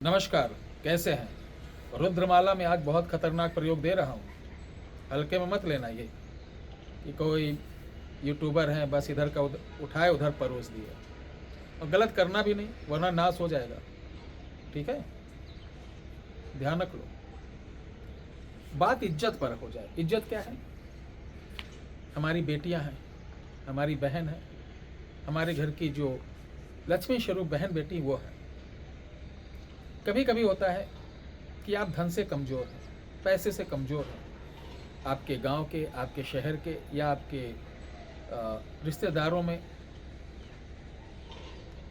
नमस्कार, कैसे हैं? रुद्रमाला में आज बहुत खतरनाक प्रयोग दे रहा हूँ। हल्के में मत लेना ये कि कोई यूट्यूबर हैं बस इधर का उधर उठाए उधर परोस दिए, और गलत करना भी नहीं वरना नाश हो जाएगा। ठीक है, ध्यान रख लो। बात इज्जत पर हो जाए। इज्जत क्या है? हमारी बेटियां हैं, हमारी बहन है, हमारे घर की जो लक्ष्मी स्वरूप बहन बेटी वो है। कभी कभी होता है कि आप धन से कमज़ोर हैं, पैसे से कमज़ोर हैं, आपके गांव के, आपके शहर के या आपके रिश्तेदारों में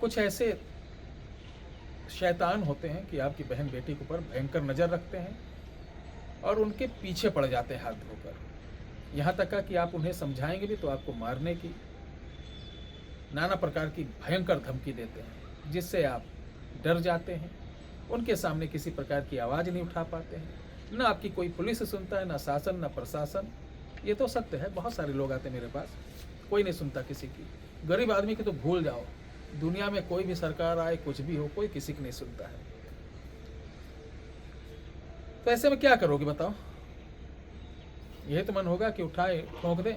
कुछ ऐसे शैतान होते हैं कि आपकी बहन बेटी के ऊपर भयंकर नज़र रखते हैं और उनके पीछे पड़ जाते हैं हाथ धोकर। यहाँ तक कि आप उन्हें समझाएंगे भी तो आपको मारने की नाना प्रकार की भयंकर धमकी देते हैं, जिससे आप डर जाते हैं। उनके सामने किसी प्रकार की आवाज़ नहीं उठा पाते हैं, ना आपकी कोई पुलिस सुनता है, ना शासन, ना प्रशासन। ये तो सत्य है। बहुत सारे लोग आते मेरे पास, कोई नहीं सुनता किसी की। गरीब आदमी की तो भूल जाओ, दुनिया में कोई भी सरकार आए, कुछ भी हो, कोई किसी की नहीं सुनता है। तो ऐसे में क्या करोगे बताओ? यही तो मन होगा कि उठाए ठोंक दें,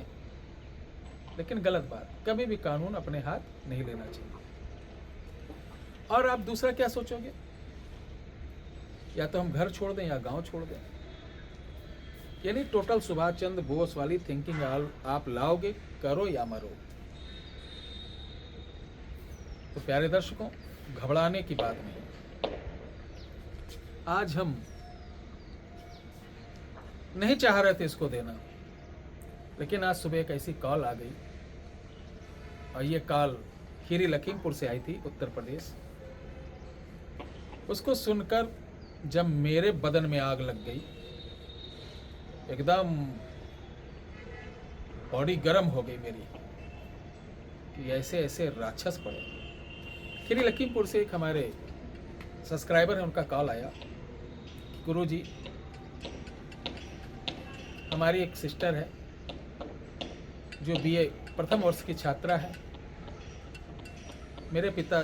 लेकिन गलत बात। कभी भी कानून अपने हाथ नहीं लेना चाहिए। और आप दूसरा क्या सोचोगे? या तो हम घर छोड़ दें या गांव छोड़ दें। यानी टोटल सुभाष चंद्र बोस वाली थिंकिंग आप लाओगे, करो या मरो। तो प्यारे दर्शकों, घबराने की बात नहीं। आज हम नहीं चाह रहे थे इसको देना, लेकिन आज सुबह एक ऐसी कॉल आ गई, और ये कॉल खीरी लखीमपुर से आई थी, उत्तर प्रदेश। उसको सुनकर जब मेरे बदन में आग लग गई, एकदम बॉडी गर्म हो गई मेरी कि ऐसे ऐसे राक्षस पड़े। खीरी लखीमपुर से एक हमारे सब्सक्राइबर हैं, उनका कॉल आया, गुरुजी हमारी एक सिस्टर है जो बीए प्रथम वर्ष की छात्रा है। मेरे पिता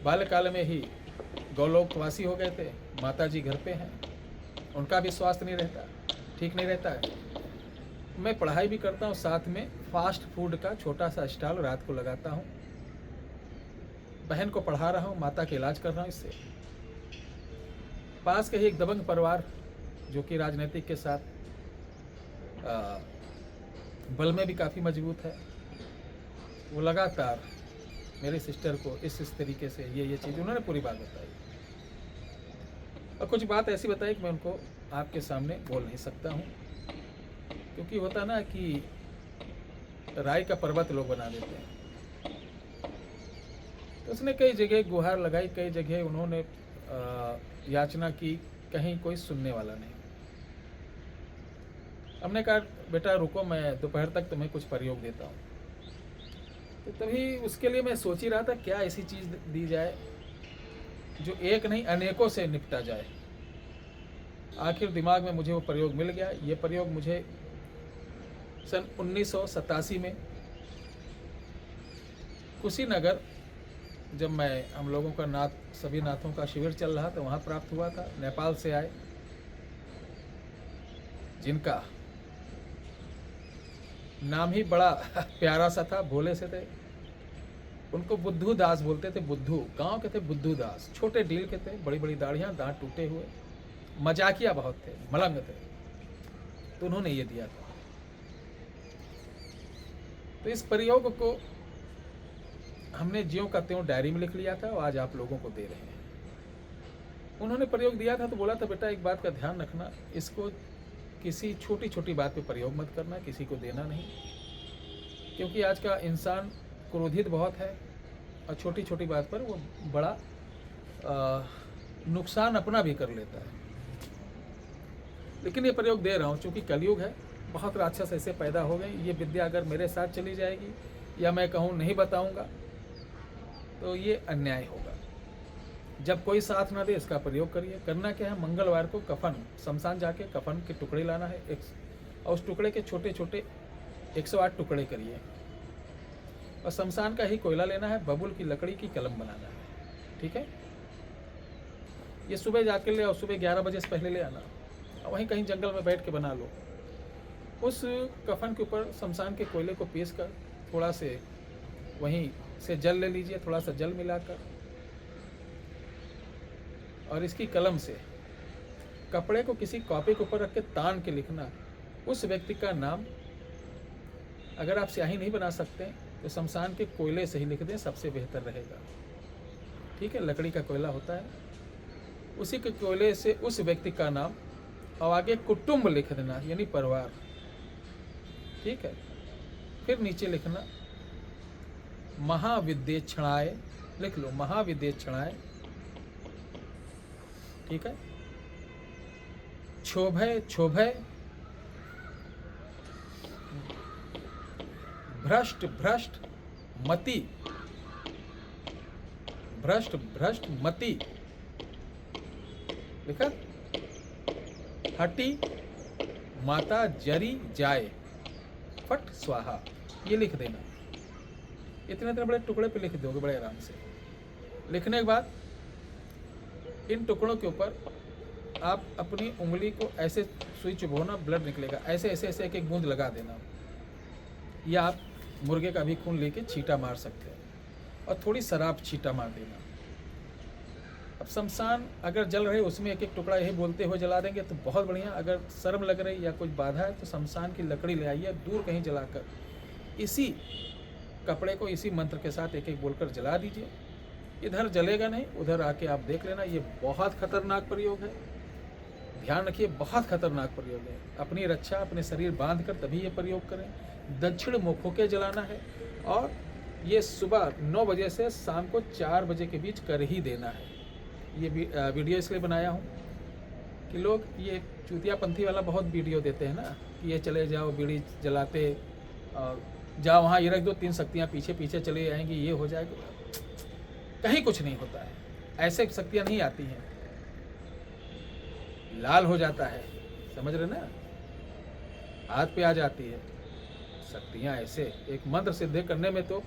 बाल्यकाल में ही गौलोकवासी हो गए थे, माताजी घर पे हैं, उनका भी स्वास्थ्य नहीं रहता, ठीक नहीं रहता है। मैं पढ़ाई भी करता हूँ, साथ में फास्ट फूड का छोटा सा स्टॉल रात को लगाता हूँ। बहन को पढ़ा रहा हूँ, माता का इलाज कर रहा हूँ। इससे पास के ही एक दबंग परिवार जो कि राजनीतिक के साथ बल में भी काफ़ी मजबूत है, वो लगातार मेरी सिस्टर को इस तरीके से ये चीज़ उन्होंने पूरी बात बताई, और कुछ बात ऐसी बताई कि मैं उनको आपके सामने बोल नहीं सकता हूँ, क्योंकि होता ना कि राय का पर्वत लोग बना देते हैं। तो उसने कई जगह गुहार लगाई, कई जगह उन्होंने याचना की, कहीं कोई सुनने वाला नहीं। हमने कहा बेटा रुको, मैं दोपहर तक तुम्हें कुछ प्रयोग देता हूँ। तो तभी उसके लिए मैं सोच ही रहा था क्या ऐसी चीज़ दी जाए जो एक नहीं अनेकों से निपटा जाए। आखिर दिमाग में मुझे वो प्रयोग मिल गया। ये प्रयोग मुझे सन 1987 में कुशीनगर, जब मैं हम लोगों का सभी नाथों का शिविर चल रहा था, वहाँ प्राप्त हुआ था। नेपाल से आए, जिनका नाम ही बड़ा प्यारा सा था, भोले से थे। उनको बुद्धू दास बोलते थे। बुद्धू गांव के थे, बुद्धू दास। छोटे डील के थे, बड़ी बड़ी दाढ़ियाँ, दांत टूटे हुए, मजाकिया बहुत थे, मलंग थे। तो उन्होंने ये दिया था। तो इस प्रयोग को हमने ज्यों का त्यों डायरी में लिख लिया था, और आज आप लोगों को दे रहे हैं। उन्होंने प्रयोग दिया था तो बोला था बेटा एक बात का ध्यान रखना, इसको किसी छोटी छोटी बात पे प्रयोग मत करना, किसी को देना नहीं, क्योंकि आज का इंसान क्रोधित बहुत है, और छोटी छोटी बात पर वो बड़ा नुकसान अपना भी कर लेता है। लेकिन ये प्रयोग दे रहा हूँ, चूँकि कलयुग है, बहुत राक्षस ऐसे पैदा हो गए। ये विद्या अगर मेरे साथ चली जाएगी, या मैं कहूँ नहीं बताऊँगा, तो ये अन्याय होगा। जब कोई साथ ना दे, इसका प्रयोग करिए। करना क्या है, मंगलवार को कफन, शमशान जाके कफन के टुकड़े लाना है, और उस टुकड़े के छोटे छोटे 108 टुकड़े करिए, और शमशान का ही कोयला लेना है, बबूल की लकड़ी की कलम बनाना है। ठीक है, ये सुबह जाके ले आओ, सुबह 11 बजे से पहले ले आना, और वहीं कहीं जंगल में बैठ के बना लो। उस कफन के ऊपर शमशान के कोयले को पीस कर थोड़ा से वहीं से जल ले लीजिए, थोड़ा सा जल मिलाकर, और इसकी कलम से कपड़े को किसी कॉपी के ऊपर रख के तान के लिखना उस व्यक्ति का नाम। अगर आप स्याही नहीं बना सकते तो शमशान के कोयले से ही लिख दें, सबसे बेहतर रहेगा। ठीक है, लकड़ी का कोयला होता है, उसी के कोयले से उस व्यक्ति का नाम और आगे कुटुंब लिख देना, यानी परिवार। ठीक है, फिर नीचे लिखना महाविद्येक्षणाय, लिख लो महाविद्येक्षणाय। ठीक है, क्षोभय क्षोभय, भ्रष्ट भ्रष्ट मति, भ्रष्ट भ्रष्ट मति, लिखा। हटी माता जरी जाए, फट स्वाहा, ये लिख देना। इतने इतने बड़े टुकड़े पे लिख दोगे बड़े आराम से। लिखने के बाद इन टुकड़ों के ऊपर आप अपनी उंगली को ऐसे सुई चुभोना, ब्लड निकलेगा, ऐसे ऐसे ऐसे एक एक बूंद लगा देना, या आप मुर्गे का भी खून लेके छींटा मार सकते हैं, और थोड़ी शराब छींटा मार देना। अब शमशान अगर जल रहे उसमें एक एक टुकड़ा यही बोलते हुए जला देंगे तो बहुत बढ़िया। अगर शर्म लग रही या कुछ बाधा है तो शमशान की लकड़ी ले आइए, दूर कहीं जलाकर इसी कपड़े को इसी मंत्र के साथ एक एक बोलकर जला दीजिए। इधर जलेगा नहीं, उधर आके आप देख लेना। ये बहुत खतरनाक प्रयोग है, ध्यान रखिए, बहुत खतरनाक प्रयोग है। अपनी रक्षा अपने शरीर बांध कर तभी ये प्रयोग करें। दक्षिण मुख होके जलाना है, और ये सुबह 9 बजे से शाम को 4 बजे के बीच कर ही देना है। ये वीडियो इसलिए बनाया हूँ कि लोग ये चूतियापंथी वाला बहुत वीडियो देते हैं ना, कि ये चले जाओ बीड़ी जलाते और जाओ वहाँ ये रख दो, 3 शक्तियाँ पीछे पीछे चले आएंगी, ये हो जाएगा। कहीं कुछ नहीं होता है, ऐसे शक्तियाँ नहीं आती हैं। लाल हो जाता है, समझ रहे ना, हाथ पे आ जाती है शक्तियाँ। ऐसे एक मंत्र सिद्ध करने में तो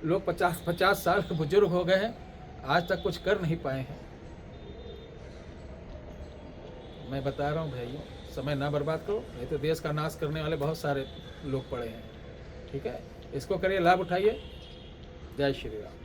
लोग 50-50 साल के बुजुर्ग हो गए हैं, आज तक कुछ कर नहीं पाए हैं। मैं बता रहा हूँ भाइयों, समय ना बर्बाद करो, नहीं तो देश का नाश करने वाले बहुत सारे लोग पड़े हैं। ठीक है, इसको करिए, लाभ उठाइए। जय श्री राम।